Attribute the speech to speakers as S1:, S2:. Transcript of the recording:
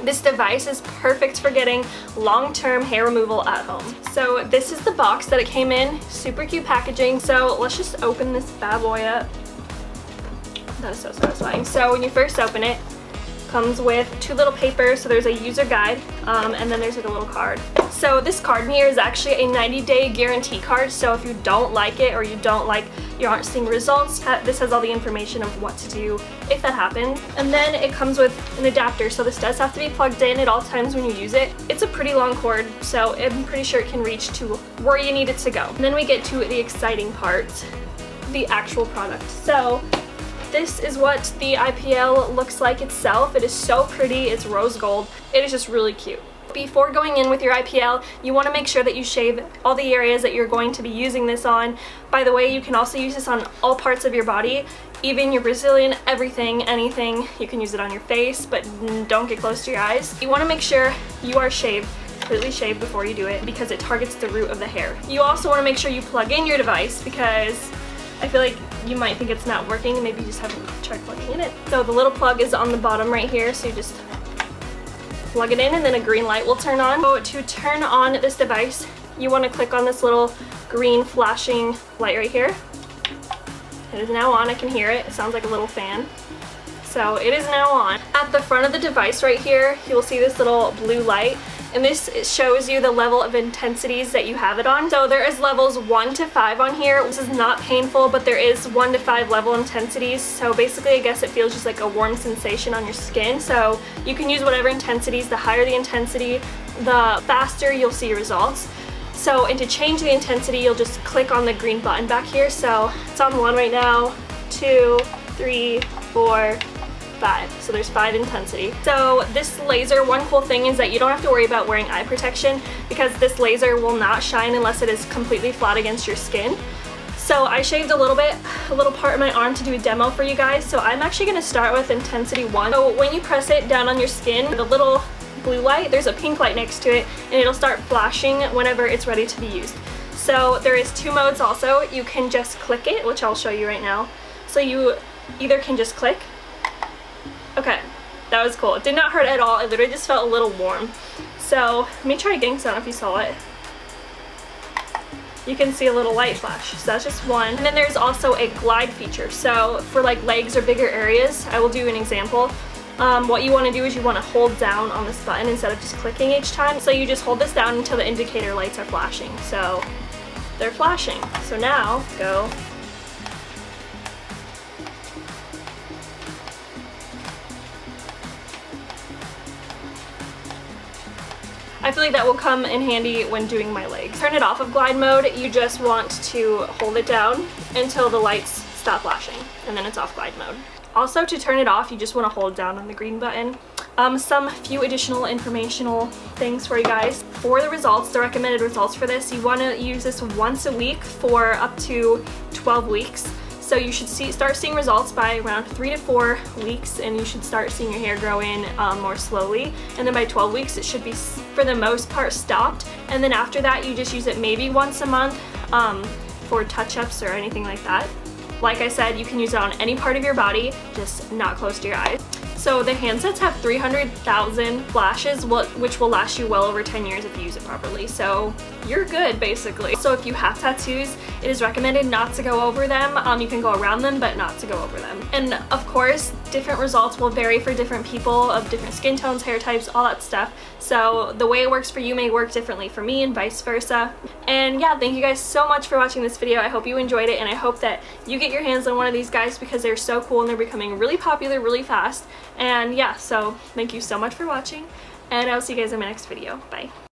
S1: This device is perfect for getting long-term hair removal at home. So this is the box that it came in, super cute packaging. So let's just open this bad boy up. That is so satisfying. So when you first open it, comes with two little papers. So there's a user guide and then there's like a little card. So this card in here is actually a 90-day guarantee card. So if you don't like it or you aren't seeing results, this has all the information of what to do if that happens. And then it comes with an adapter. So this does have to be plugged in at all times when you use it. It's a pretty long cord, so I'm pretty sure it can reach to where you need it to go. And then we get to the exciting part, the actual product. So this is what the IPL looks like itself. It is so pretty. It's rose gold. It is just really cute. Before going in with your IPL, you want to make sure that you shave all the areas that you're going to be using this on. By the way, you can also use this on all parts of your body, even your Brazilian, everything, anything. You can use it on your face, but don't get close to your eyes. You want to make sure you are completely shaved before you do it because it targets the root of the hair. You also want to make sure you plug in your device because I feel like you might think it's not working and maybe you just haven't tried plugging it in. So the little plug is on the bottom right here, so you just plug it in and then a green light will turn on. So to turn on this device, you want to click on this little green flashing light right here. It is now on. I can hear it. It sounds like a little fan. So it is now on. At the front of the device right here, you will see this little blue light. And this shows you the level of intensities that you have it on. So there is levels 1 to 5 on here. This is not painful, but there is 1 to 5 level intensities. So basically, I guess it feels just like a warm sensation on your skin. So you can use whatever intensities. The higher the intensity, the faster you'll see results. So, and to change the intensity, you'll just click on the green button back here. So it's on 1 right now, 2, 3, 4, 5. So there's 5 intensity. So this laser, one cool thing is that you don't have to worry about wearing eye protection because this laser will not shine unless it is completely flat against your skin. So I shaved a little part of my arm to do a demo for you guys. So I'm actually going to start with intensity 1. So when you press it down on your skin, the little blue light, there's a pink light next to it and it'll start flashing whenever it's ready to be used. So there is 2 modes also. You can just click it, which I'll show you right now. So you either can just click. Okay, that was cool. It did not hurt at all. It literally just felt a little warm. So let me try again because I don't know if you saw it. You can see a little light flash. So that's just one. And then there's also a glide feature. So for like legs or bigger areas, I will do an example. What you want to do is you want to hold down on this button instead of just clicking each time. So you just hold this down until the indicator lights are flashing. So they're flashing. So now go. I feel like that will come in handy when doing my legs. Turn it off of glide mode, you just want to hold it down until the lights stop flashing, and then it's off glide mode. Also, to turn it off, you just want to hold down on the green button. Some few additional informational things for you guys. For the results, the recommended results for this, you want to use this once a week for up to 12 weeks. So you should start seeing results by around 3 to 4 weeks, and you should start seeing your hair grow in more slowly. And then by 12 weeks, it should be, for the most part, stopped. And then after that, you just use it maybe once a month for touch-ups or anything like that. Like I said, you can use it on any part of your body, just not close to your eyes. So the handsets have 300,000 flashes, which will last you well over 10 years if you use it properly. So you're good, basically. So if you have tattoos, it is recommended not to go over them. You can go around them, but not to go over them. And of course, different results will vary for different people of different skin tones, hair types, all that stuff. So the way it works for you may work differently for me and vice versa. And yeah, thank you guys so much for watching this video. I hope you enjoyed it, and I hope that you get your hands on one of these guys because they're so cool and they're becoming really popular really fast. And yeah, so thank you so much for watching, and I'll see you guys in my next video. Bye.